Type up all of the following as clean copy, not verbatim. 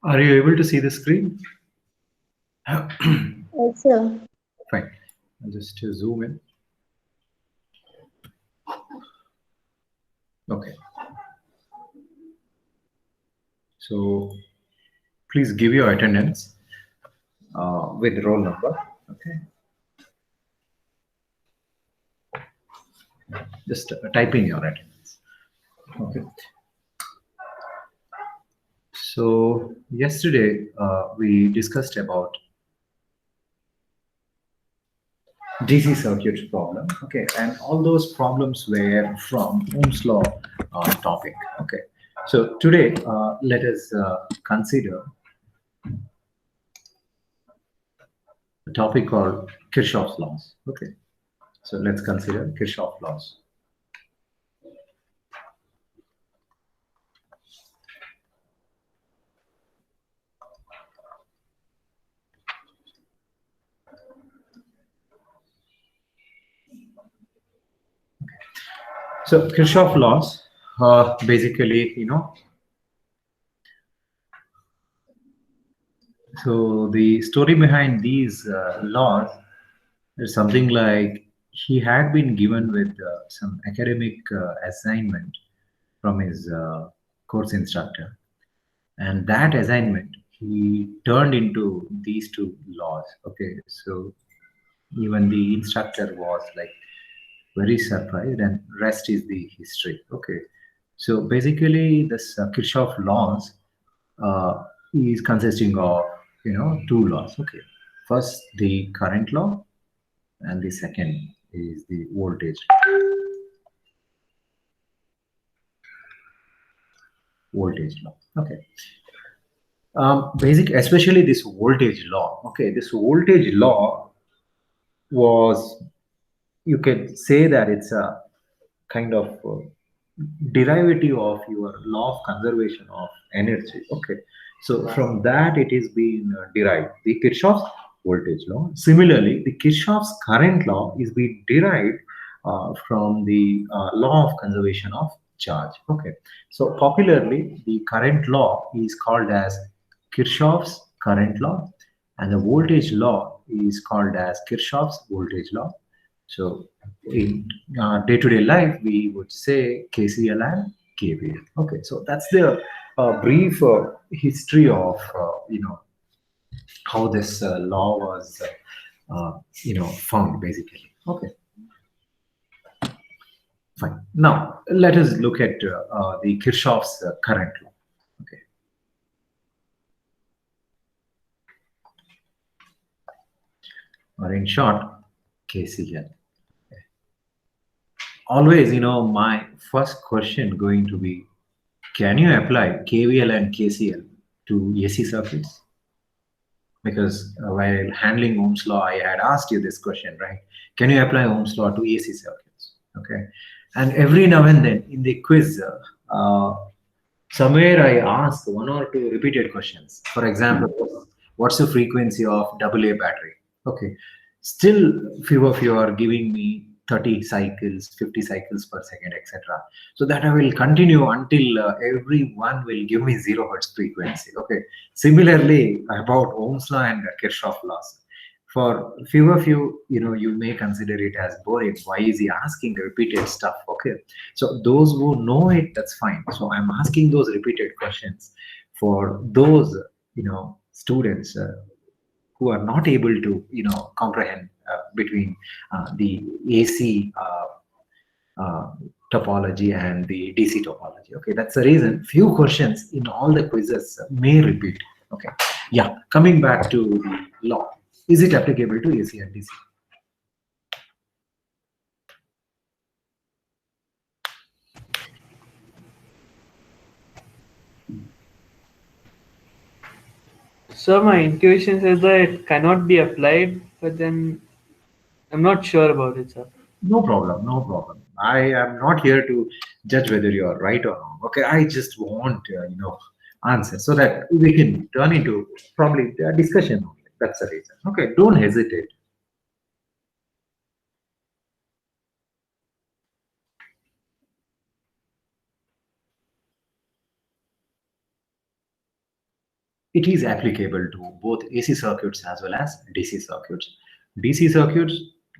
Are you able to see the screen? Yes, sir. Fine. I'll just zoom in. Okay. So please give your attendance with roll number. Okay. Just type in your attendance. Okay. So yesterday we discussed about DC circuit problem. Okay, and all those problems were from Ohm's law topic. Okay. So today let us consider a topic called Kirchhoffs laws. Okay. So let's consider Kirchhoffs laws. So Kirchhoff laws, basically, so the story behind these laws is something like he had been given with some academic assignment from his course instructor, and that assignment he turned into these two laws. Okay, so even the instructor was like very surprised, and rest is the history. Okay, so basically this Kirchhoff laws uh, is consisting of two laws. Okay, first the current law, and the second is the voltage law. Okay, especially this voltage law. Okay, this voltage law was, you could say that it's a kind of derivative of your law of conservation of energy. Okay, so from that it is being derived the Kirchhoff's voltage law. Similarly, the Kirchhoff's current law is being derived from the law of conservation of charge. Okay, so popularly the current law is called as Kirchhoff's current law, and the voltage law is called as Kirchhoff's voltage law. So in day-to-day life, we would say KCL and KVL. Okay, so that's the brief history of how this law was found basically. Okay, fine. Now let us look at the Kirchhoff's current law. Okay, or in short, KCL. Always, my first question going to be, can you apply KVL and KCL to AC circuits? Because while handling Ohm's law, I had asked you this question, right? Can you apply Ohm's law to AC circuits? Okay. And every now and then in the quiz, somewhere I ask one or two repeated questions. For example, what's the frequency of AA battery? Okay. Still, few of you are giving me 30 cycles, 50 cycles per second, etc. So that I will continue until everyone will give me 0 hertz frequency. Okay. Similarly, about Ohm's law and Kirchhoff laws. For few of you, you may consider it as boring. Why is he asking repeated stuff? Okay. So those who know it, that's fine. So I'm asking those repeated questions for those, students who are not able to, comprehend between the AC topology and the DC topology. Okay, that's the reason few questions in all the quizzes may repeat. Okay, yeah. Coming back to the law, is it applicable to AC and DC? So my intuition says that it cannot be applied, but then I'm not sure about it, sir. No problem, no problem. I am not here to judge whether you are right or wrong. Okay, I just want answer so that we can turn into probably a discussion only. That's the reason. Okay, don't hesitate. It is applicable to both AC circuits as well as DC circuits. DC circuits,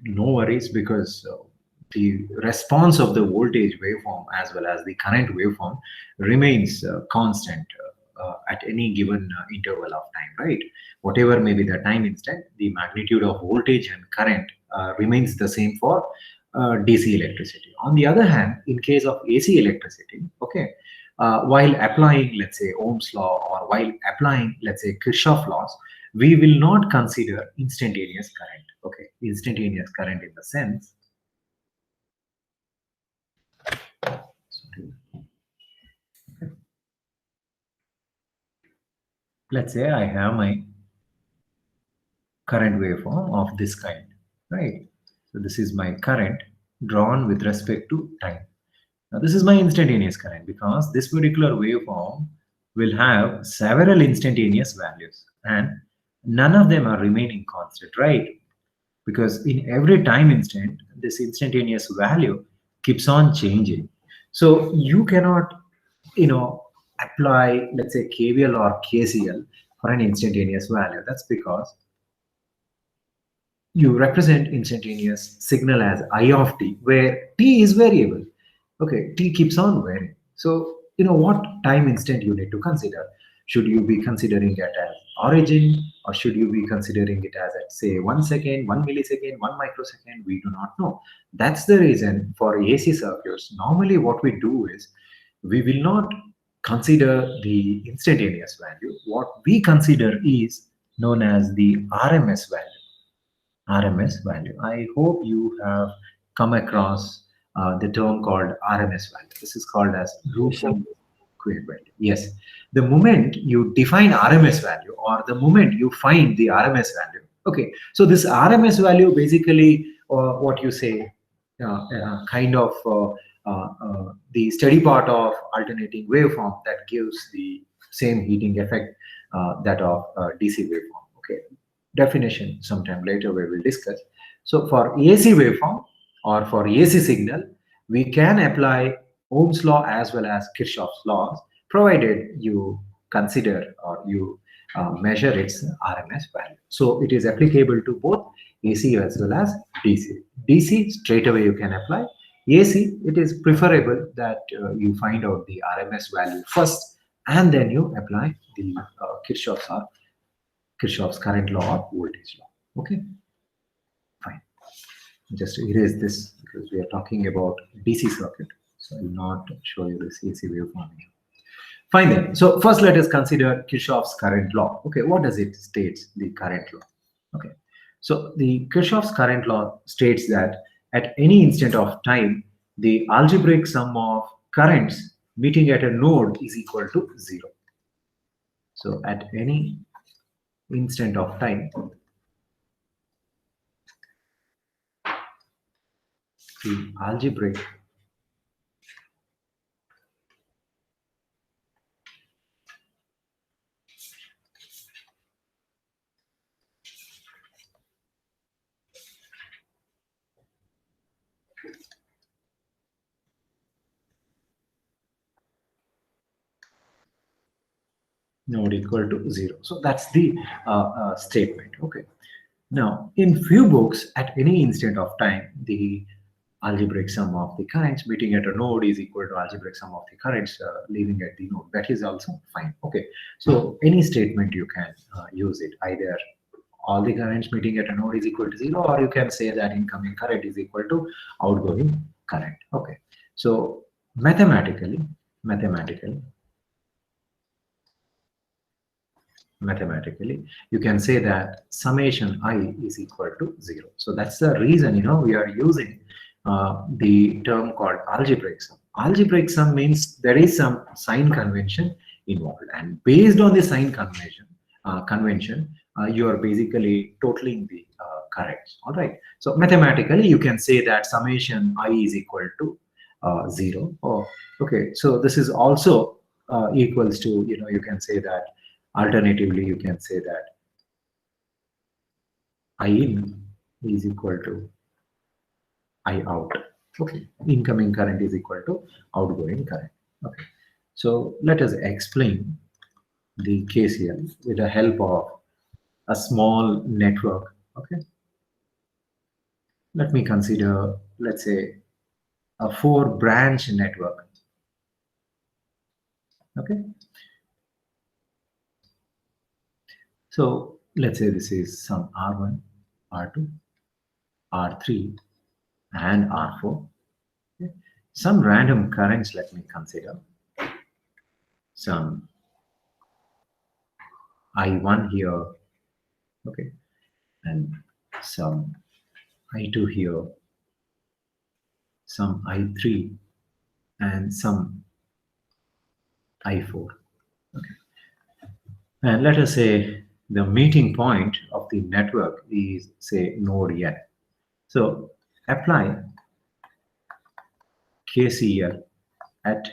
no worries because the response of the voltage waveform as well as the current waveform remains constant at any given interval of time, right? Whatever may be the time instant, the magnitude of voltage and current remains the same for DC electricity. On the other hand, in case of AC electricity, okay, while applying, let's say, Ohm's law or while applying, let's say, Kirchhoff laws, we will not consider instantaneous current. Okay, instantaneous current in the sense, let's say I have my current waveform of this kind, right? So this is my current drawn with respect to time. Now this is my instantaneous current because this particular waveform will have several instantaneous values and none of them are remaining constant, right? Because in every time instant, this instantaneous value keeps on changing. So you cannot, apply, let's say, KVL or KCL for an instantaneous value. That's because you represent instantaneous signal as I of t, where t is variable. Okay, t keeps on varying. So, what time instant you need to consider? Should you be considering it as origin, or should you be considering it as, let's say, 1 second, 1 millisecond, 1 microsecond? We do not know. That's the reason for AC circuits. Normally, what we do is we will not consider the instantaneous value. What we consider is known as the RMS value. RMS value. I hope you have come across the term called RMS value. This is called as Yes, sir. routine equivalent value. Yes, the moment you define RMS value or the moment you find the RMS value. Okay, so this RMS value basically, what you say, kind of the steady part of alternating waveform that gives the same heating effect that of DC waveform. Okay, definition sometime later we will discuss. So for AC waveform or for AC signal, we can apply Ohm's law as well as Kirchhoff's laws, provided you consider or you measure its RMS value. So it is applicable to both AC as well as DC. DC straight away you can apply. AC, it is preferable that you find out the RMS value first and then you apply the Kirchhoff's or Kirchhoff's current law or voltage law. Okay, fine. Just erase this because we are talking about DC circuit. So I will not show you this AC waveform here. Fine then. So first let us consider Kirchhoff's current law. Okay, what does it states, the current law? Okay. So the Kirchhoff's current law states that at any instant of time, the algebraic sum of currents meeting at a node is equal to 0. So at any instant of time, the algebraic node equal to 0. So that's the statement. Okay. Now, in few books, at any instant of time, the algebraic sum of the currents meeting at a node is equal to algebraic sum of the currents leaving at the node. That is also fine. Okay. So any statement you can use it, either all the currents meeting at a node is equal to 0, or you can say that incoming current is equal to outgoing current. Okay. So mathematically, mathematically you can say that summation I is equal to 0. So that's the reason we are using the term called algebraic sum. Algebraic sum means there is some sign convention involved, and based on the sign convention convention, you are basically totaling the currents. All right. So mathematically, you can say that summation I is equal to 0. Oh, okay. So this is also equals to, you can say that alternatively, you can say that I in is equal to I out. Okay. Incoming current is equal to outgoing current. Okay. So let us explain the KCL with the help of a small network. Okay. Let me consider, let's say, a 4-branch network. Okay. So let's say this is some R1, R2, R3, and R4. Okay. Some random currents, let me consider. Some I1 here, okay, and some I2 here, some I3, and some I4. Okay. And let us say the meeting point of the network is, say, node N. So apply KCL at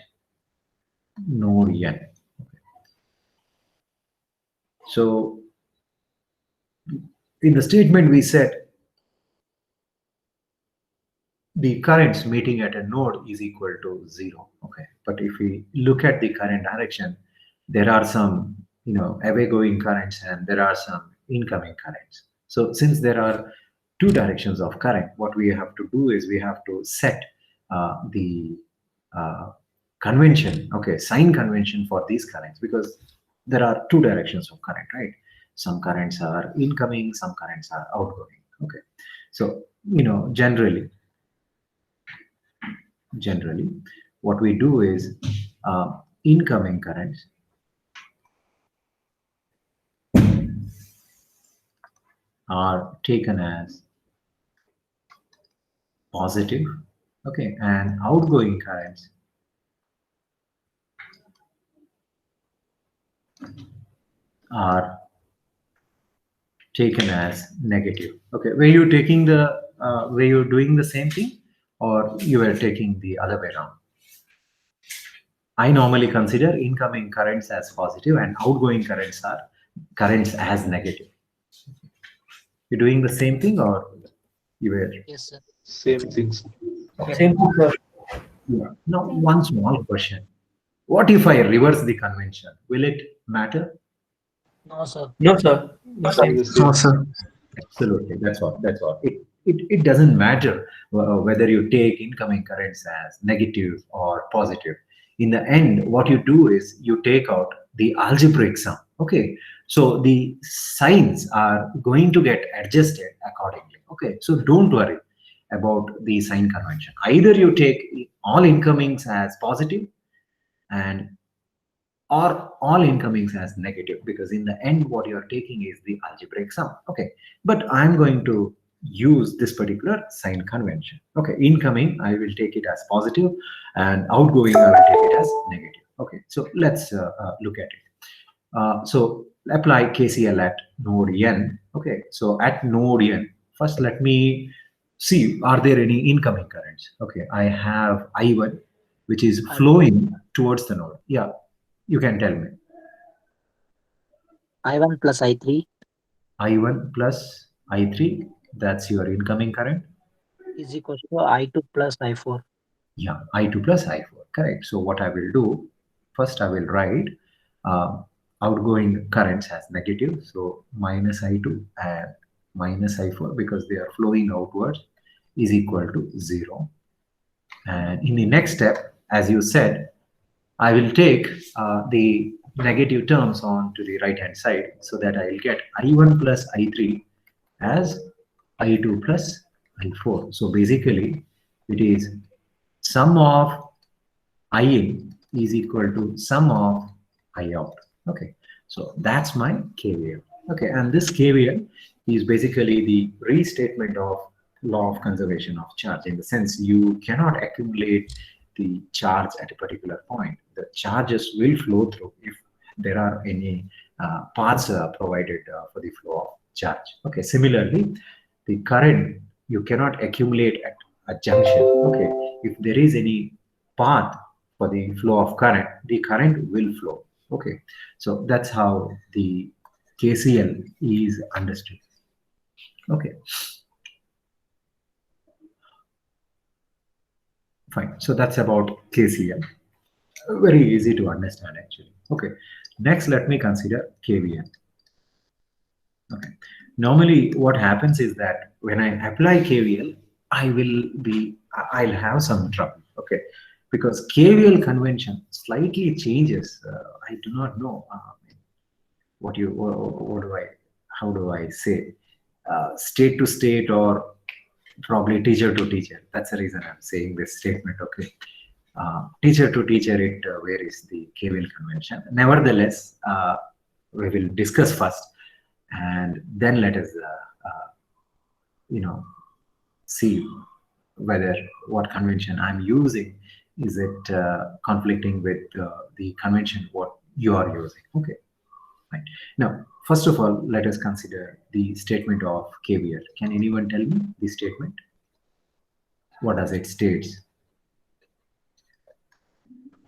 node N. So in the statement we said the currents meeting at a node is equal to 0. Okay, but if we look at the current direction, there are some away going currents and there are some incoming currents. So since there are two directions of current, what we have to do is we have to set the convention, okay, sign convention for these currents, because there are two directions of current, right? Some currents are incoming, some currents are outgoing. Okay, so generally what we do is incoming currents are taken as positive, okay, and outgoing currents are taken as negative. Okay, were you taking the were you doing the same thing, or you were taking the other way around? I normally consider incoming currents as positive and outgoing currents as negative. You doing the same thing, or you were? Yes, sir. Same things. Same thing, sir. Yeah. Now, one small question. What if I reverse the convention? Will it matter? No, sir. No, sir. The same. The same. No, sir. Absolutely. That's all. That's all. It doesn't matter whether you take incoming currents as negative or positive. In the end, what you do is you take out the algebraic sum. Okay. So the signs are going to get adjusted accordingly. Okay. So don't worry about the sign convention. Either you take all incomings as positive and or all incomings as negative, because in the end what you're taking is the algebraic sum. Okay, but I'm going to use this particular sign convention. Okay, incoming I will take it as positive and outgoing I will take it as negative. Okay, so let's look at it. So apply KCL at node N. Okay, so at node N, first let me see, are there any incoming currents? Okay, I have I1 which is flowing towards the node. Yeah, you can tell me. I1 plus I3 I1 plus I3, that's your incoming current. is equal to I2 plus I4. Yeah, I2 plus I4, correct. So what I will do, first I will write outgoing currents as negative. So minus I2 and minus I4, because they are flowing outwards, is equal to 0. And in the next step, as you said, I will take the negative terms on to the right hand side, so that I will get I1 plus I3 as I2 plus I4. So basically it is sum of I in is equal to sum of I out. Okay, so that's my KVL. Okay, and this KVL is basically the restatement of law of conservation of charge, in the sense you cannot accumulate the charge at a particular point. The charges will flow through if there are any paths provided for the flow of charge. Okay, similarly, the current you cannot accumulate at a junction. Okay, if there is any path for the flow of current, the current will flow. Okay, so that's how the KCL is understood. Okay, fine. So that's about KCL. Very easy to understand actually. Okay, next let me consider KVL. Okay, normally what happens is that when I apply KVL, I'll have some trouble. Okay, because KVL convention slightly changes. I do not know how do I say, state to state or probably teacher to teacher. That's the reason I'm saying this statement. Okay, teacher to teacher, it varies the KVL convention. Nevertheless, we will discuss first, and then let us see whether what convention I'm using is it conflicting with the convention what you are using. Okay, right. Now, first of all, let us consider the statement of KVL. Can anyone tell me the statement? What does it states?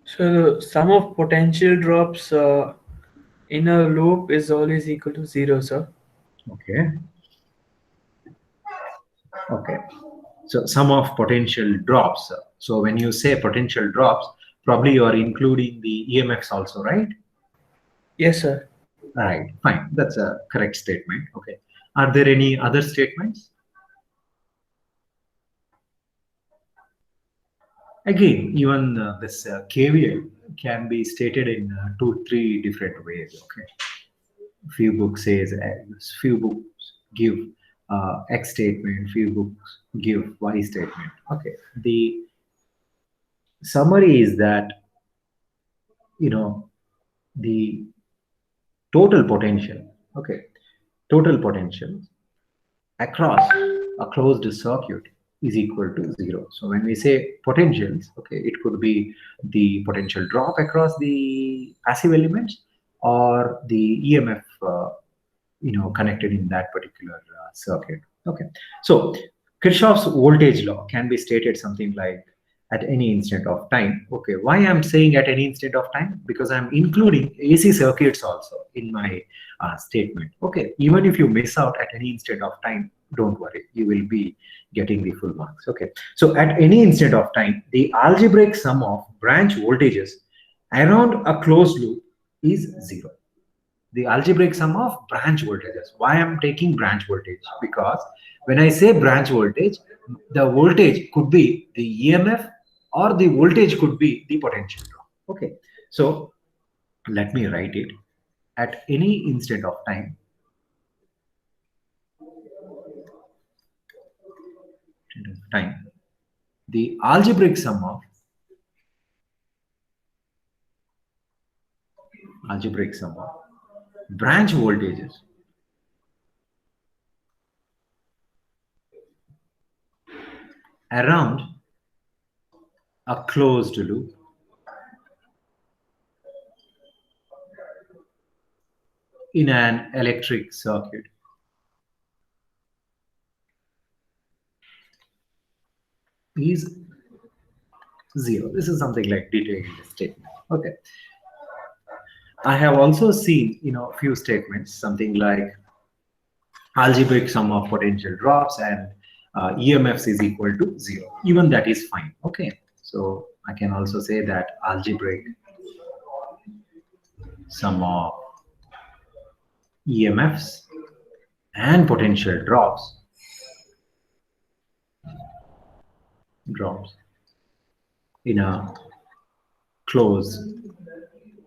So the sum of potential drops in a loop is always equal to 0, sir. Okay. Okay. So sum of potential drops. So when you say potential drops, probably you are including the EMFs also, right? Yes, sir. Right. Fine. That's a correct statement. Okay. Are there any other statements? Again, even this KVL can be stated in 2-3 different ways. Okay. Few books says few books give X statement, few books give Y statement. Okay. The summary is that the total potential, okay, total potential across a closed circuit is equal to 0. So when we say potentials, okay, it could be the potential drop across the passive elements or the EMF connected in that particular circuit. Okay, so Kirchhoffs voltage law can be stated something like at any instant of time. Okay, why I'm saying at any instant of time? Because I'm including AC circuits also in my statement. Okay, even if you miss out at any instant of time, don't worry, you will be getting the full marks. Okay, so at any instant of time, the algebraic sum of branch voltages around a closed loop is 0. The algebraic sum of branch voltages. Why I'm taking branch voltage? Because when I say branch voltage, the voltage could be the EMF or the voltage could be the potential drop. Okay, so let me write it. At any instant of time, the algebraic sum of branch voltages around a closed loop in an electric circuit is 0. This is something like detailed statement. Okay. I have also seen, few statements, something like algebraic sum of potential drops and EMFs is equal to 0. Even that is fine. Okay. So I can also say that algebraic sum of EMFs and potential drops in a closed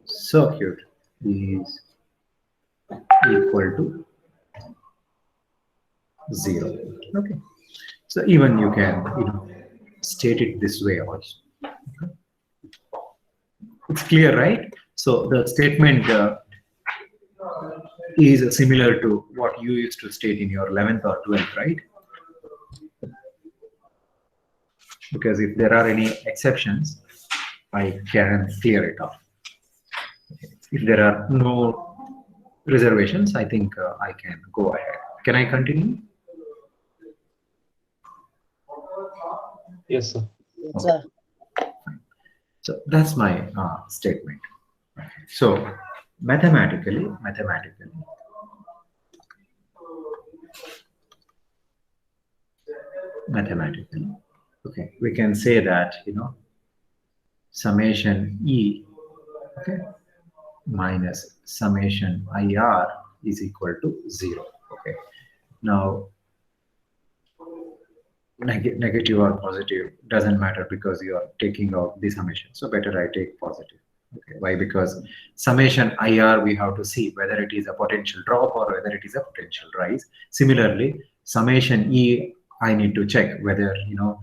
circuit is equal to 0. Okay, so even you can state it this way also. Okay. It's clear, right? So the statement is similar to what you used to state in your 11th or 12th, right? Because if there are any exceptions, I can clear it off. If there are no reservations, I think I can go ahead. Can I continue? Yes, sir. Yes, sir. So that's my statement. So mathematically, okay, we can say that, you know, summation E, okay, minus summation IR is equal to 0. Okay. Now, negative or positive doesn't matter because you are taking out the summation. So better I take positive. Okay. Why? Because summation IR, we have to see whether it is a potential drop or whether it is a potential rise. Similarly, summation E, I need to check whether, you know,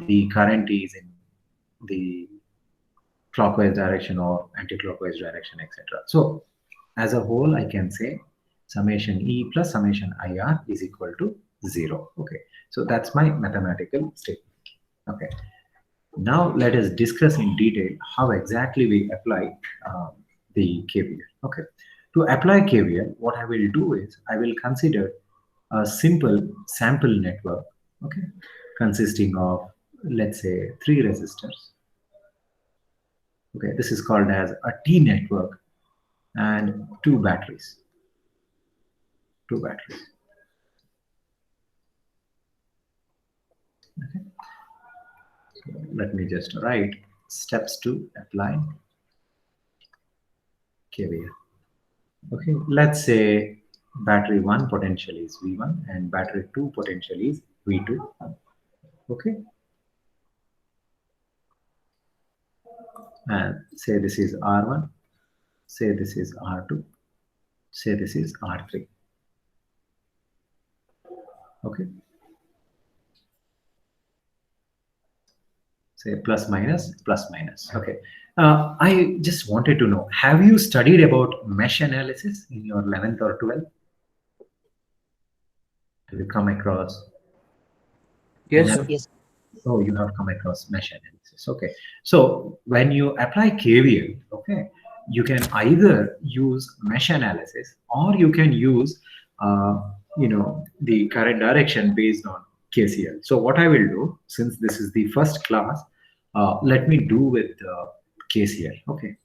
the current is in the clockwise direction or anti-clockwise direction, etc. So as a whole, I can say summation E plus summation IR is equal to 0. Okay, so that's my mathematical statement. Okay, now let us discuss in detail how exactly we apply the KVL. Okay, to apply KVL, what I will do is I will consider a simple sample network, okay, consisting of, let's say, 3 resistors. Okay, this is called as a T network, and 2 batteries. 2 batteries. Okay. So let me just write steps to apply KVL. Okay, let's say battery 1 potential is V1 and battery 2 potential is V2. Okay, and say this is R1, say this is R2, say this is R3. Okay, say plus minus, plus minus. Okay, I just wanted to know, have you studied about mesh analysis in your 11th or 12th? Have you come across? Yes, sir. Yes. Oh, you have come across mesh analysis. Okay, so when you apply KVL, okay, you can either use mesh analysis or you can use, you know, the current direction based on KCL. So what I will do, since this is the first class, let me do with KCL. Okay,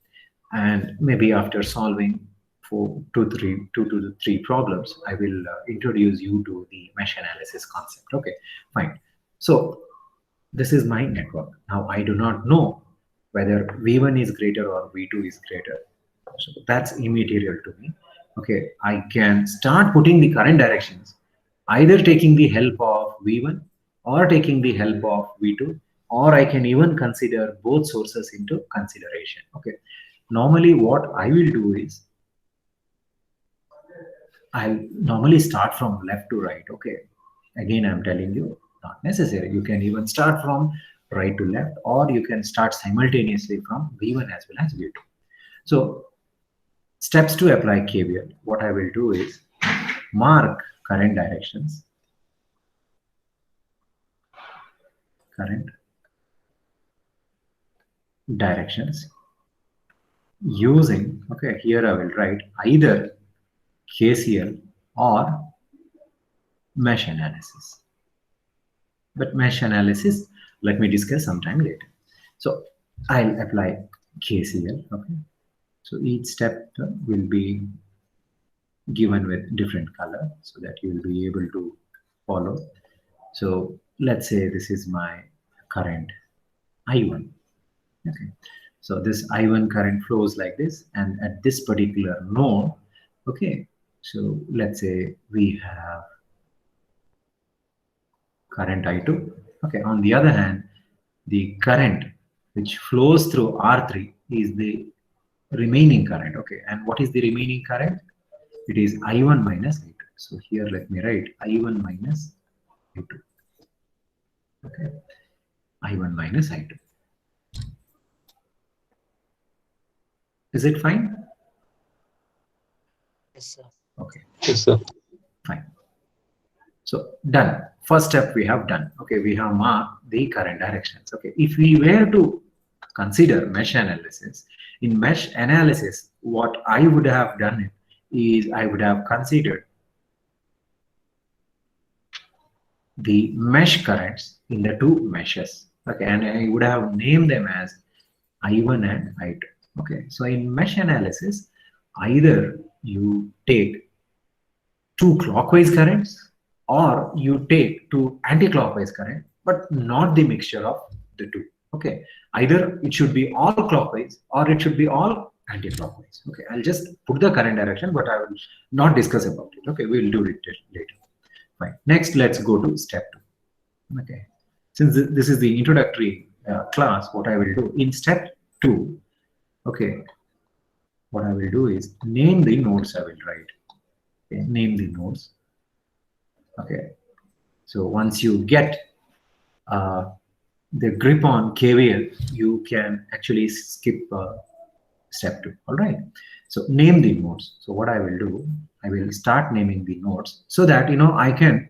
and maybe after solving for two to three problems, I will introduce you to the mesh analysis concept. Okay, fine. So this is my network. Now I do not know whether V1 is greater or V2 is greater. So that's immaterial to me. Okay, I can start putting the current directions, either taking the help of V1 or taking the help of V2, or I can even consider both sources into consideration. Okay, normally what I will do is I'll normally start from left to right. Okay, again I'm telling you, not necessary. You can even start from right to left, or you can start simultaneously from V1 as well as V2. So steps to apply KVL, what I will do is mark current directions, using, okay, here I will write either KCL or mesh analysis. But mesh analysis, let me discuss sometime later. So I'll apply KCL. Okay, so each step will be given with different color so that you will be able to follow. So let's say this is my current I1. Okay, so this I1 current flows like this, and at this particular node, okay, so let's say we have current I2. Okay, on the other hand, the current which flows through R3 is the remaining current. Okay, and what is the remaining current? It is I1 minus I2. So here let me write I1 minus I2. Okay, I1 minus I2. Is it fine? Yes, sir. Okay, Yes, sir. fine. So done. First step we have done. Okay, we have marked the current directions. Okay, if we were to consider mesh analysis, in mesh analysis, what I would have done is I would have considered the mesh currents in the two meshes. Okay, and I would have named them as I1 and I2. Okay, so in mesh analysis, either you take two clockwise currents or you take two anti-clockwise current, but not the mixture of the two. Okay, either it should be all clockwise or it should be all anti-clockwise. Okay, I'll just put the current direction, but I will not discuss about it. Okay, we'll do it later. Fine. Next, let's go to step 2. Okay, since this is the introductory class, what I will do in step 2, okay, what I will do is name the nodes. I will write. Okay, name the nodes. Okay, so once you get the grip on KVL, you can actually skip step 2. All right, so name the nodes. So what I will do, I will start naming the nodes so that I can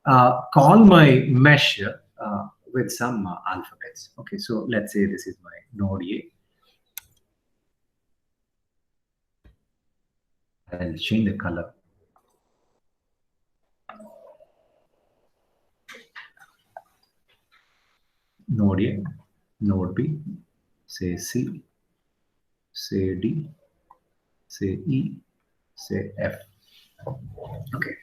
call my mesh with some alphabets. Okay, so let's say this is my node A. I'll change the color. Node A, node B, say C, say D, say E, say F. Okay.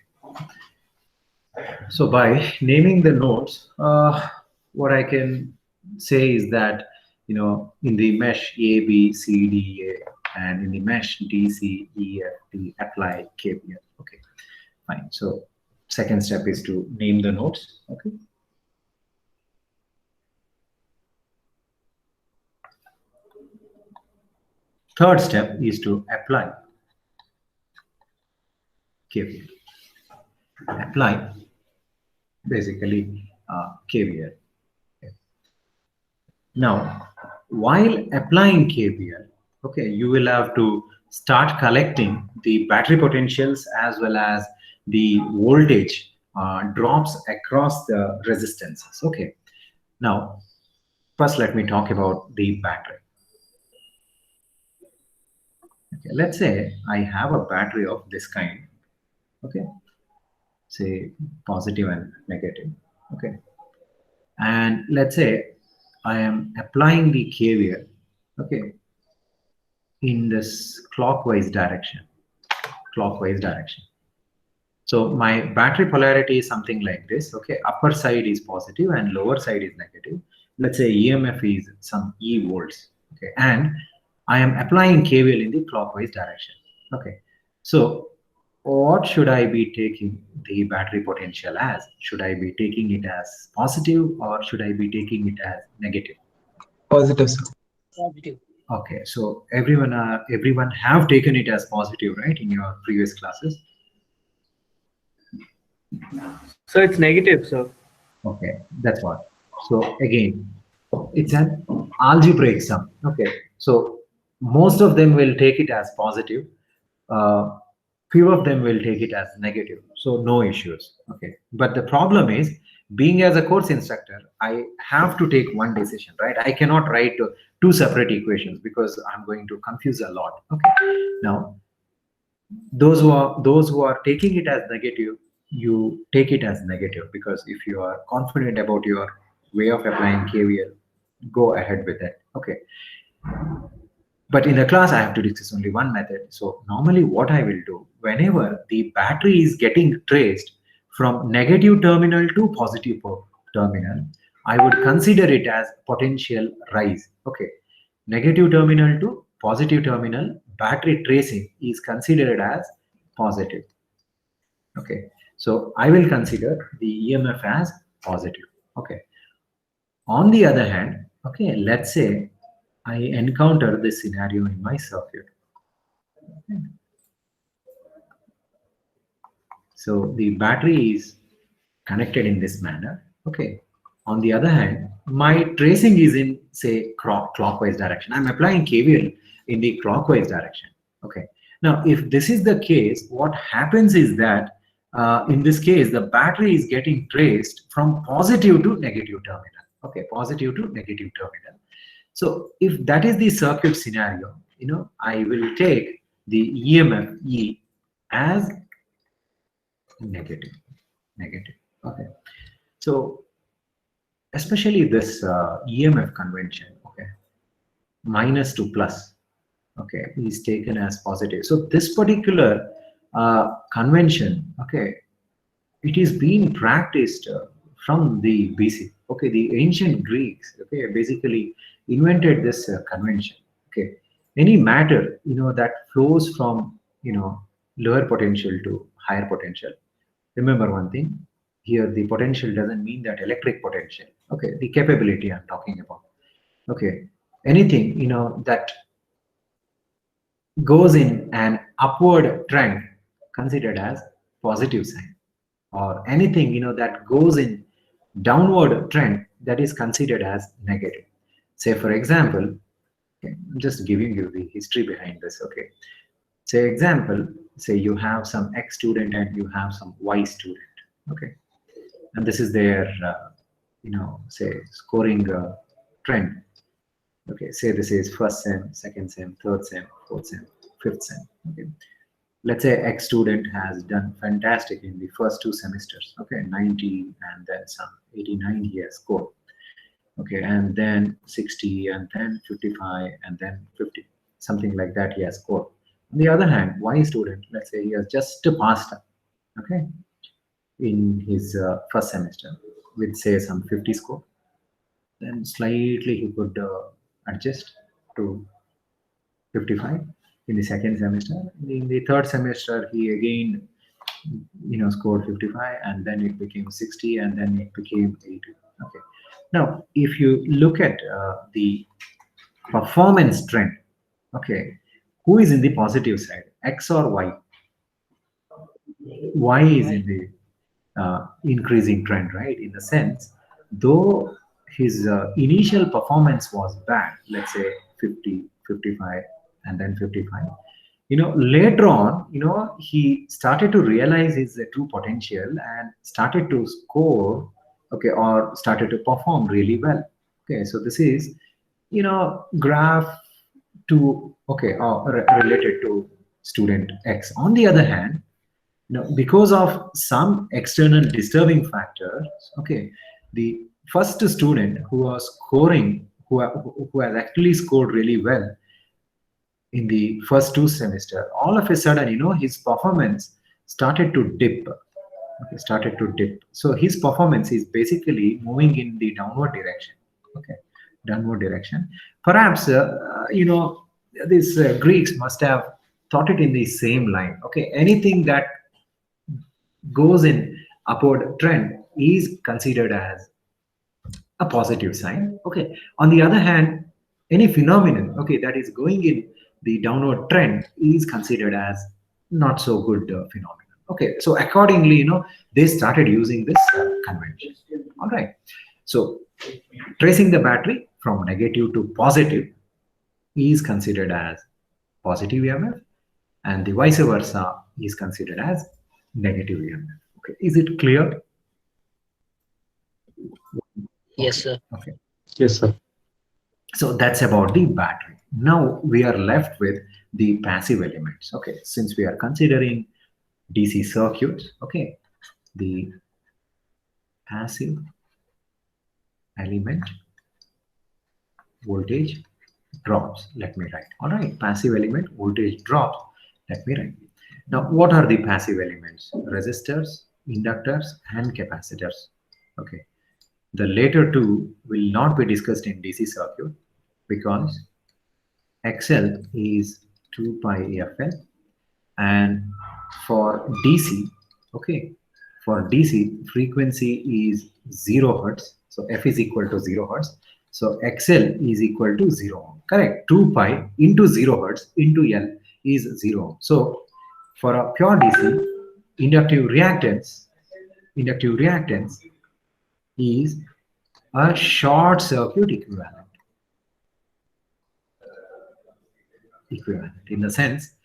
So by naming the nodes, what I can say is that in the mesh A, B, C, D, A, and in the mesh D, C, E, F, D, apply KVL. Okay, fine. So second step is to name the nodes. Okay. Third step is to apply KVL. Apply basically KVL. Okay. Now, while applying KVL, okay, you will have to start collecting the battery potentials as well as the voltage drops across the resistances. Okay. Now, first let me talk about the battery. Okay, let's say I have a battery of this kind. Okay, say positive and negative. Okay, and let's say I am applying the KVL. Okay, in this clockwise direction. So my battery polarity is something like this. Okay, upper side is positive and lower side is negative. Let's say EMF is some E volts. Okay, and I am applying KVL in the clockwise direction. Okay, so what should I be taking the battery potential as? Should I be taking it as positive or should I be taking it as negative? Positive, sir. Positive. Okay, so everyone have taken it as positive, right, in your previous classes? So it's negative, sir. Okay, that's what. So again, it's an algebraic sum. Okay, so most of them will take it as positive. Few of them will take it as negative. So no issues. Okay, but the problem is, being as a course instructor, I have to take one decision, right? I cannot write two separate equations because I'm going to confuse a lot. Okay, now those who are taking it as negative, you take it as negative, because if you are confident about your way of applying KVL, go ahead with it. Okay, but in the class I have to discuss only one method. So normally what I will do, whenever the battery is getting traced from negative terminal to positive terminal, I would consider it as potential rise. Okay, negative terminal to positive terminal battery tracing is considered as positive. Okay, so I will consider the EMF as positive. Okay, on the other hand, okay, let's say I encounter this scenario in my circuit. Okay. So the battery is connected in this manner. Okay, on the other hand, my tracing is in, say, clockwise direction. I'm applying KVL in the clockwise direction. Okay, now if this is the case, what happens is that in this case the battery is getting traced from positive to negative terminal. Okay, positive to negative terminal. So if that is the circuit scenario, I will take the EMF E as negative. Okay. So especially this EMF convention, okay, minus to plus, okay, is taken as positive. So this particular convention, okay, it is being practiced from the BC. Okay, the ancient Greeks, okay, basically invented this convention. Okay, any matter that flows from lower potential to higher potential. Remember one thing here: the potential doesn't mean that electric potential. Okay, the capability I'm talking about. Okay, anything that goes in an upward trend considered as positive sign, or anything that goes in downward trend that is considered as negative. Say for example, okay, I'm just giving you the history behind this. Okay, say example, say you have some X student and you have some Y student. Okay, and this is their say scoring trend. Okay, say this is first sem, second sem, third sem, fourth sem, fifth sem. Okay, let's say X student has done fantastic in the first two semesters. Okay, 90 and then some 89 he has scored. Okay, and then 60 and then 55 and then 50, something like that he has scored. On the other hand, Y student, let's say he has just passed, okay, in his first semester with say some 50 score, then slightly he could adjust to 55 in the second semester. In the third semester, he again, scored 55, and then it became 60, and then it became 80. Okay. Now, if you look at the performance trend, okay, who is in the positive side, X or Y? Y is in the increasing trend, right? In the sense, though his initial performance was bad, let's say 50, 55, and then 55, later on, he started to realize his true potential and started to score, okay, or started to perform really well. Okay, so this is, graph to, okay, related to student X. On the other hand, because of some external disturbing factors, okay, the first student who was scoring, who has actually scored really well in the first two semester, all of a sudden, his performance started to dip. Okay, started to dip. So his performance is basically moving in the downward direction. Okay, downward direction. Perhaps these Greeks must have thought it in the same line. Okay, anything that goes in upward trend is considered as a positive sign. Okay, on the other hand, any phenomenon, okay, that is going in the downward trend is considered as not so good phenomenon. Okay, so accordingly, they started using this convention. All right, so tracing the battery from negative to positive is considered as positive EMF, and the vice versa is considered as negative EMF. Okay, is it clear? Yes, sir. Okay. Yes, sir. So that's about the battery. Now we are left with the passive elements. Okay, since we are considering DC circuits, okay, the passive element voltage drops. Let me write. All right, passive element voltage drops. Let me write. Now, what are the passive elements? Resistors, inductors, and capacitors. Okay, the later two will not be discussed in DC circuit because XL is 2 pi FL, and for DC, okay, for DC frequency is 0 hertz, so F is equal to 0 hertz, so XL is equal to 0, correct? 2 pi into 0 hertz into L is 0. So for a pure DC, inductive reactance is a short circuit equivalent in the sense,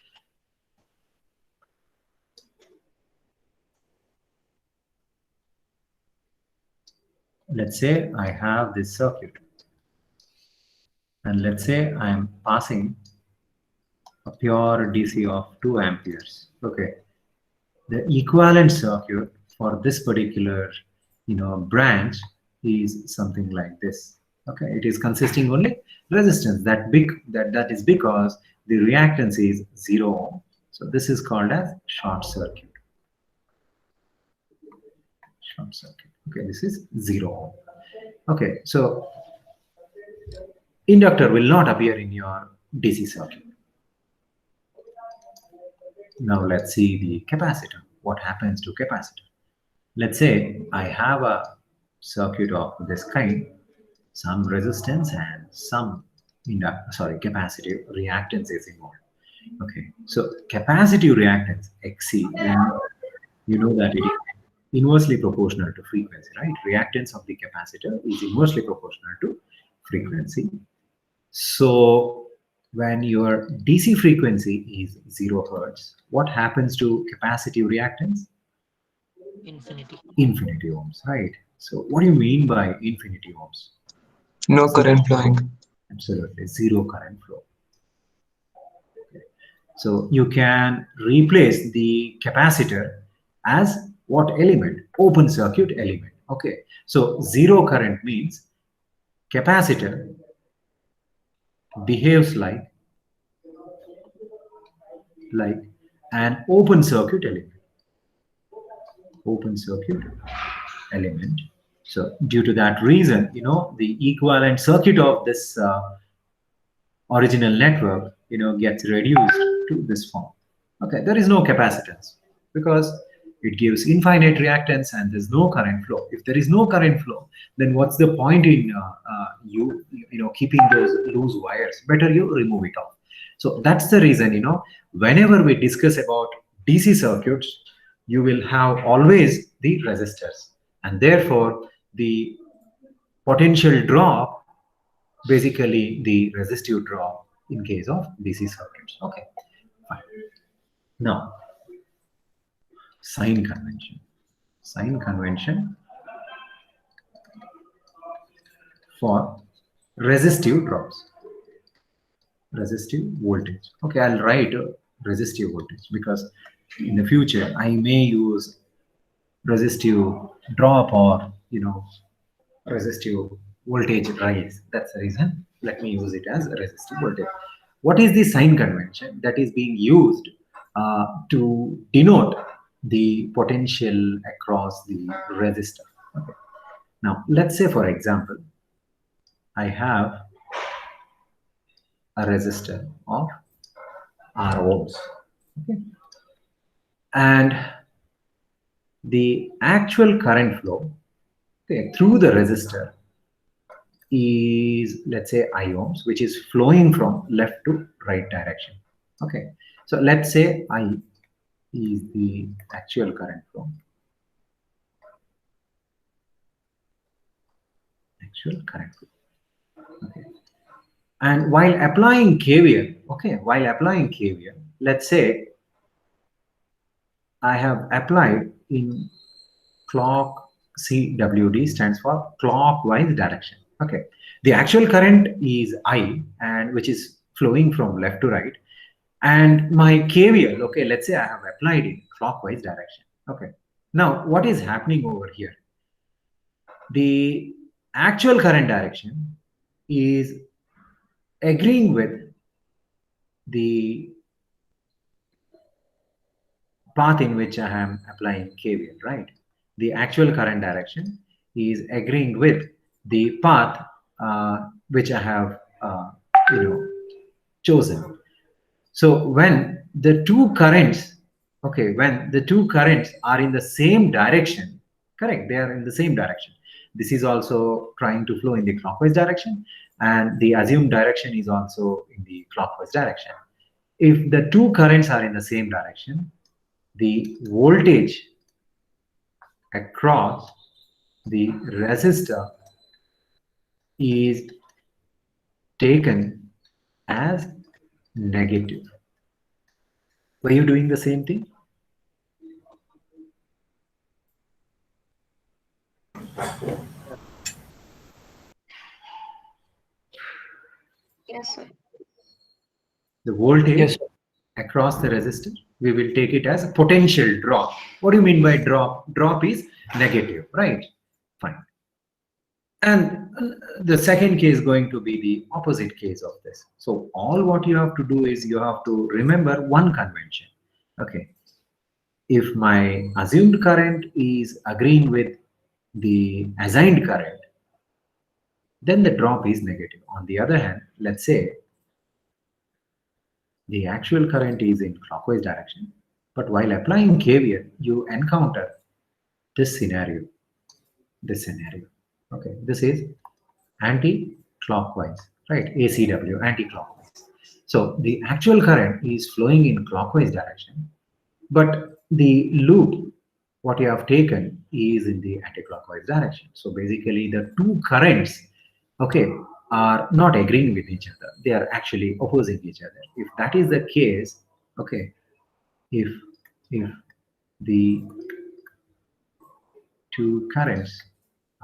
let's say I have this circuit, and let's say I am passing a pure DC of 2 amperes. Okay, The equivalent circuit for this particular, branch is something like this. Okay, it is consisting only resistance that is because the reactance is 0 ohm. So this is called as short circuit. Short circuit. Okay, this is 0 ohm. Okay, so inductor will not appear in your DC circuit. Now let's see the capacitor. What happens to capacitor? Let's say I have a circuit of this kind, some resistance and some capacitive reactance is involved. Okay, so capacitive reactance XC, you know that it is inversely proportional to frequency, right? Reactance of the capacitor is inversely proportional to frequency. So when your DC frequency is 0 hertz, what happens to capacitive reactance? Infinity. Infinity ohms, right? So what do you mean by infinity ohms? No current flowing. Absolutely, zero current flow. Okay. So you can replace the capacitor as what element? Open circuit element. Okay. So zero current means capacitor behaves like an open circuit element. Open circuit element. So due to that reason, the equivalent circuit of this original network, gets reduced to this form. Okay, there is no capacitance because it gives infinite reactance and there's no current flow. If there is no current flow, then what's the point in keeping those loose wires? Better you remove it off. So that's the reason, whenever we discuss about DC circuits, you will have always the resistors, and therefore the potential drop, basically the resistive drop in case of DC circuits. Okay, fine. Now, sign convention. Sign convention for resistive drops. Resistive voltage. Okay, I'll write resistive voltage because in the future I may use resistive drop or resistive voltage rise. That's the reason. Let me use it as resistive voltage. What is the sign convention that is being used to denote the potential across the resistor? Okay. Now, let's say, for example, I have a resistor of R ohms. Okay. And the actual current flow, okay, through the resistor is, let's say, I ohms, which is flowing from left to right direction. Okay, so let's say I is the actual current flow. Actual current flow. Okay. And while applying KVL, let's say I have applied in clock, CWD stands for clockwise direction. Okay, the actual current is I, and which is flowing from left to right, and my KVL, okay, let's say I have applied in clockwise direction. Okay, now what is happening over here? The actual current direction is agreeing with the path in which I am applying KVL, right? The actual current direction is agreeing with the path which I have, chosen. So when the two currents, are in the same direction, correct? They are in the same direction. This is also trying to flow in the clockwise direction, and the assumed direction is also in the clockwise direction. If the two currents are in the same direction, the voltage across the resistor is taken as negative. Were you doing the same thing? Yes, sir. The voltage Yes. across the resistor We will take it as a potential drop. What do you mean by drop? Drop is negative, right? Fine. And the second case is going to be the opposite case of this. So all what you have to do is you have to remember one convention. Okay. If my assumed current is agreeing with the assigned current, then the drop is negative. On the other hand, let's say the actual current is in clockwise direction, but while applying KVL, you encounter this scenario. Okay, this is anti-clockwise, right? ACW, anti-clockwise. So the actual current is flowing in clockwise direction, but the loop, what you have taken, is in the anti-clockwise direction. So basically, the two currents, okay, are not agreeing with each other. They are actually opposing each other. If that is the case, okay, if the two currents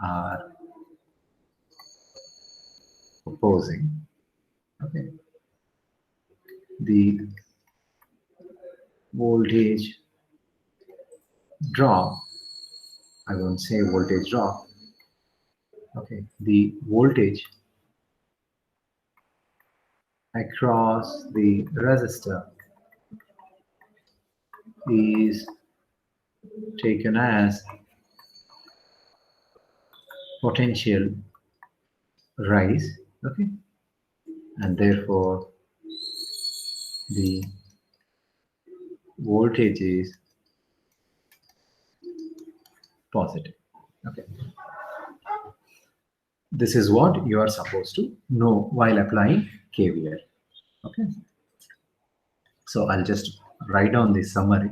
are opposing, okay, the voltage drop, I won't say voltage drop, okay, the voltage across the resistor is taken as potential rise, okay, and therefore the voltage is positive. Okay, this is what you are supposed to know while applying KVL. Okay, so I'll just write down the summary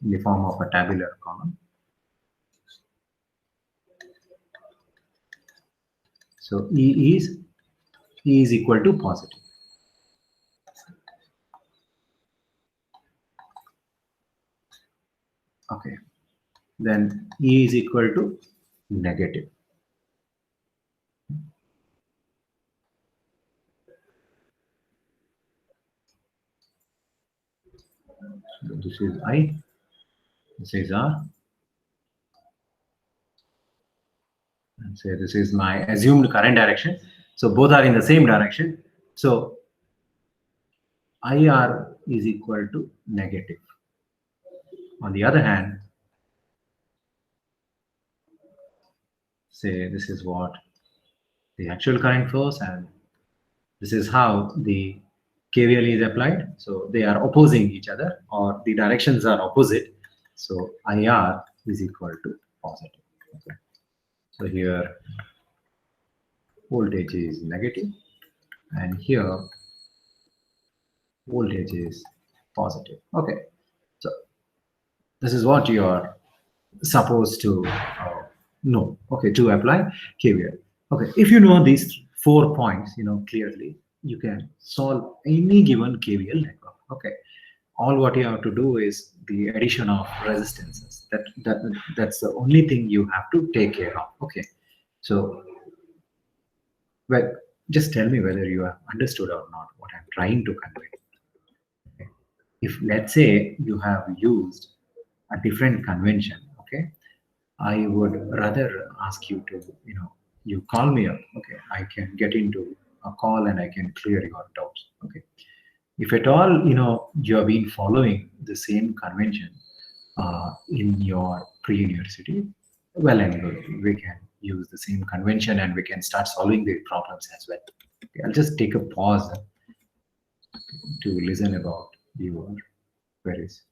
in the form of a tabular column. So E is equal to positive. Okay, then E is equal to negative. So this is I, this is R, and say this is my assumed current direction. So both are in the same direction. So IR is equal to negative. On the other hand, say this is what the actual current flows, and this is how the KVL is applied. So they are opposing each other, or the directions are opposite. So IR is equal to positive. Okay. So here voltage is negative, and here voltage is positive. Okay. So this is what you are supposed to know, okay, to apply KVL. Okay, if you know these 4 points, clearly, you can solve any given KVL network. Okay, all what you have to do is the addition of resistances. That's the only thing you have to take care of. Okay, so well, just tell me whether you have understood or not what I'm trying to convey. Okay. If let's say you have used a different convention, okay, I would rather ask you to, you call me up, okay, I can get into a call and I can clear your doubts, okay. If at all, you have been following the same convention in your pre-university, well and good, we can use the same convention and we can start solving the problems as well. Okay, I'll just take a pause to listen about your queries.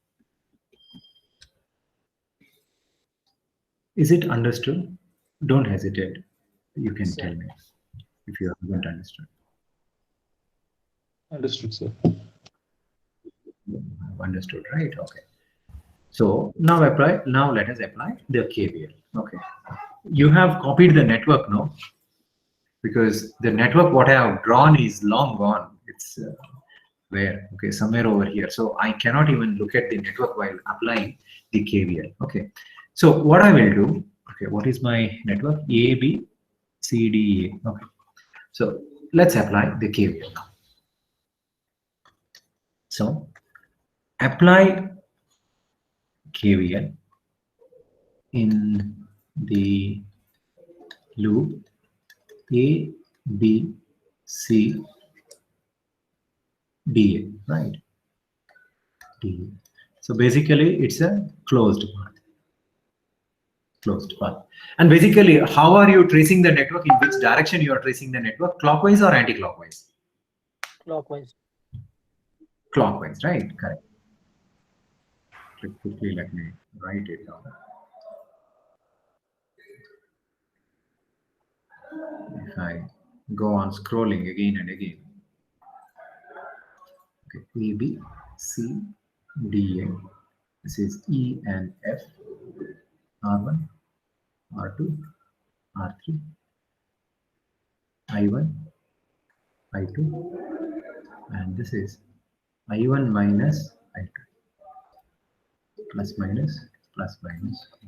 Is it understood? Don't hesitate. You can tell me if you haven't understood. Understood, sir. Understood, right? Okay. So now let us apply the KVL. Okay. You have copied the network, no? Because the network what I have drawn is long gone. It's where? Okay, somewhere over here. So I cannot even look at the network while applying the KVL. Okay. So what I will do, okay, what is my network? A, B, C, D, A. Okay. So let's apply the KVL now. So apply KVL in the loop A, B, C, DA, right? DA. So basically, it's a closed path. Closed path. And basically, how are you tracing the network? In which direction you are tracing the network? Clockwise or anti-clockwise? Clockwise. Clockwise, right? Correct. Quickly, let me write it down. If I go on scrolling again and again. Okay, A, B, C, D, A. This is E and F. R1, R2, R3, I1, I2, and this is I1 minus I2, plus minus,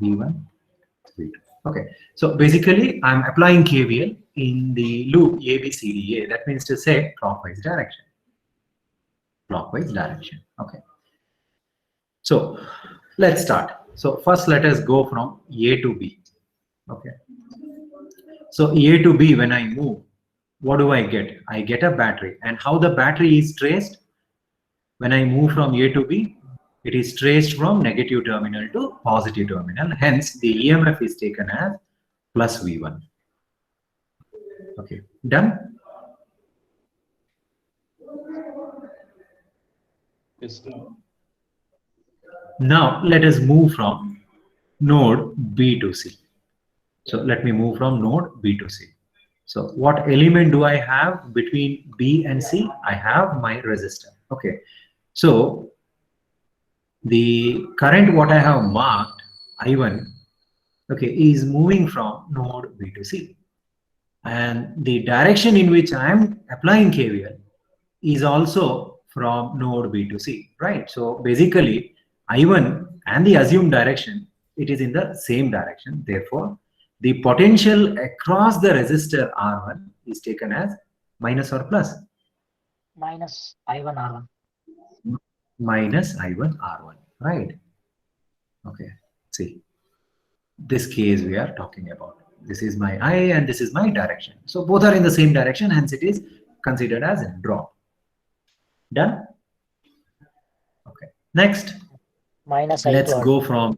V1, V2. Okay, so basically I'm applying KVL in the loop ABCDA. That means to say clockwise direction. Clockwise direction. Okay. So let's start. So first let us go from A to B. Okay. So A to B, when I move, what do I get? I get a battery. And how the battery is traced? When I move from A to B, it is traced from negative terminal to positive terminal. Hence, the EMF is taken as plus V1. Okay, done? Yes, sir. Now, let us move from node B to C. So, let me move from node B to C. So, what element do I have between B and C? I have my resistor. Okay, so the current what I have marked, I1, okay, is moving from node B to C. And the direction in which I am applying KVL is also from node B to C, right? So basically, I1 and the assumed direction, it is in the same direction. Therefore, the potential across the resistor R1 is taken as minus or plus? Minus I1 R1. Minus I1 R1, right? Okay, see, this case we are talking about. This is my I and this is my direction. So both are in the same direction, hence it is considered as a drop. Done? Okay. Next, Minus I2 let's R2. go from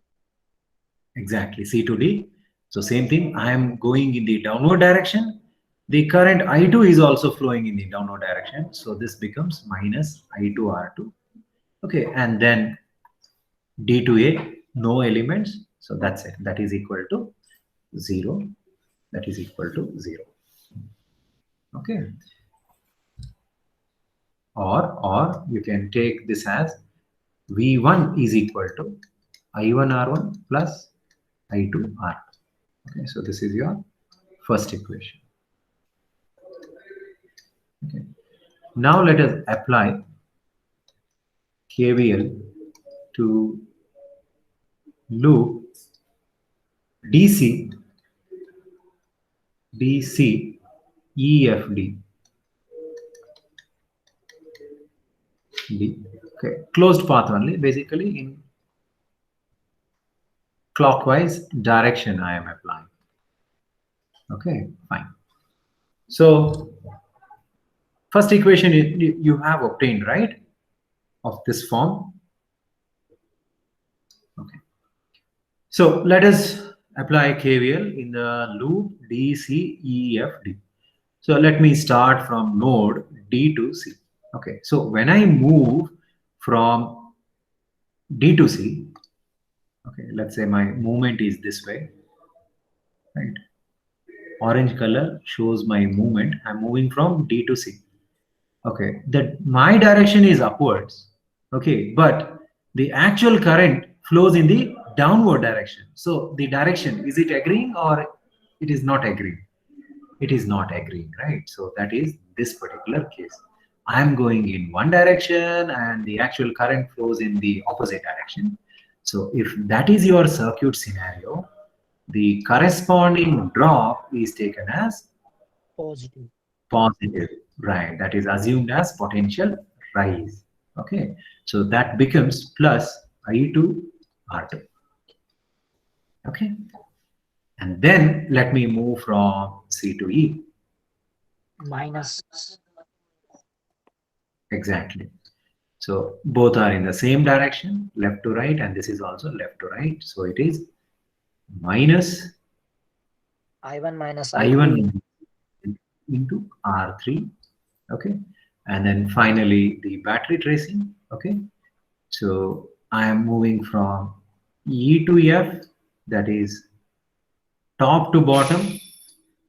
exactly C to D. So same thing, I am going in the downward direction. The current I2 is also flowing in the downward direction. So this becomes minus I2 R2. Okay, and then D to A, no elements. So that's it. That is equal to 0. That is equal to 0. Okay. Or you can take this as V1 is equal to I1 R1 plus I2 R2. Okay, so this is your first equation. Okay. Now let us apply KVL to loop DC EFD. D. Okay, closed path only, basically in clockwise direction I am applying. Okay, fine. So first equation you have obtained, right, of this form. Okay. So let us apply KVL in the loop DCEFD. So let me start from node D to C. Okay. So when I move from D to C, okay, let's say my movement is this way, right? Orange color shows my movement. I'm moving from D to C. Okay, that my direction is upwards. Okay, but the actual current flows in the downward direction. So the direction, is it agreeing or it is not agreeing? It is not agreeing, right? So that is this particular case. I am going in one direction and the actual current flows in the opposite direction. So if that is your circuit scenario, the corresponding drop is taken as Positive. positive, right? That is assumed as potential rise. Okay, so that becomes plus I2 R2. Okay. And then let me move from C to E. minus Exactly. So both are in the same direction, left to right, and this is also left to right. So it is minus I1 minus I1 into R3. Okay. And then finally the battery tracing. Okay. So I am moving from E to F, that is top to bottom.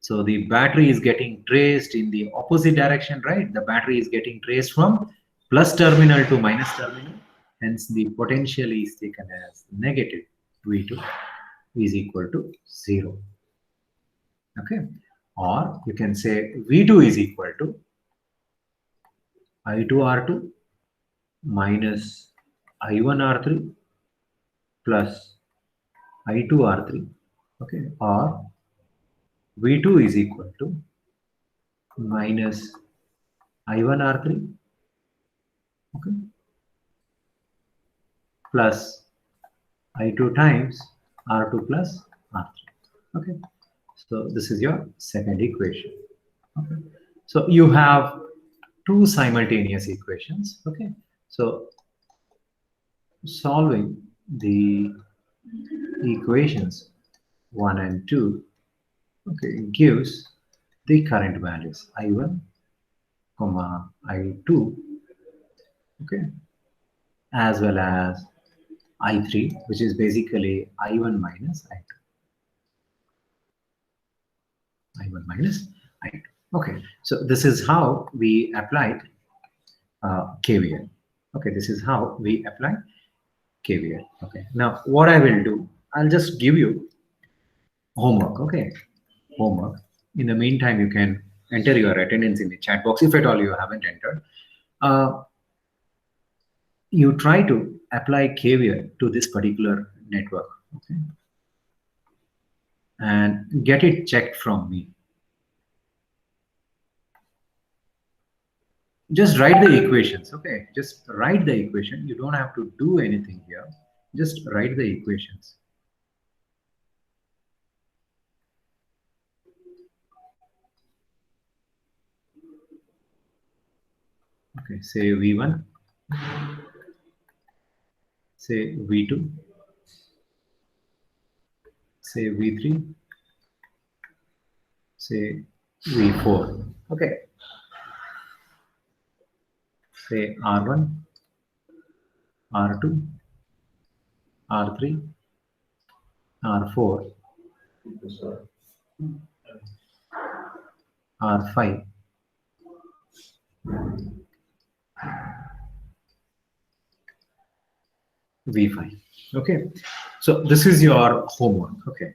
So the battery is getting traced in the opposite direction, right? The battery is getting traced from plus terminal to minus terminal. Hence, the potential is taken as negative V2 is equal to 0. Okay. Or you can say V2 is equal to I2R2 minus I1R3 plus I2R3. Okay. Or V2 is equal to minus I1R3, okay, plus I2 times R2 plus R3. Okay. So this is your second equation. Okay. So you have two simultaneous equations. Okay. So solving the equations 1 and 2, okay, gives the current values I1, I2, okay, as well as I3, which is basically I1 minus I2. I1 minus I2. Okay, so this is how we applied KVL. Okay, this is how we apply KVL. Okay, now what I will do, I'll just give you homework. Okay, homework. In the meantime, you can enter your attendance in the chat box if at all you haven't entered. You try to apply KVL to this particular network. Okay, and get it checked from me. Just write the equations. Okay, just write the equation. You don't have to do anything here. Just write the equations. Okay, say V1, say V2, say V3, say V4. Okay, say R1, R2, R3, R4, R5, V5. Okay, so this is your homework. Okay,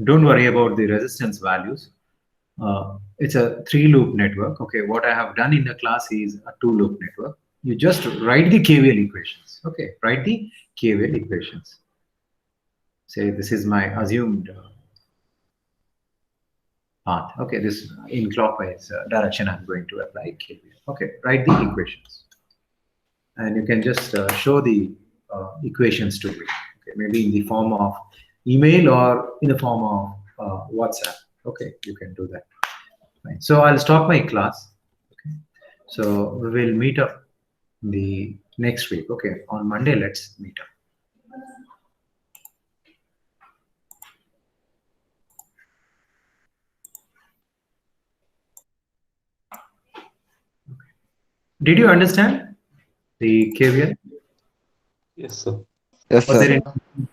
don't worry about the resistance values. It's a 3-loop network. Okay, what I have done in the class is a 2-loop network. You just write the KVL equations. Okay, write the KVL equations. Say this is my assumed path. Okay, this in clockwise direction I'm going to apply KVL. Okay, write the equations, and you can just show the equations to me. Okay, maybe in the form of email or in the form of WhatsApp. Okay, you can do that. Fine. So I'll stop my class. Okay, so we will meet up the next week. Okay, on Monday let's meet up. Did you understand the KVL? Yes, sir. Yes, Was there sir. any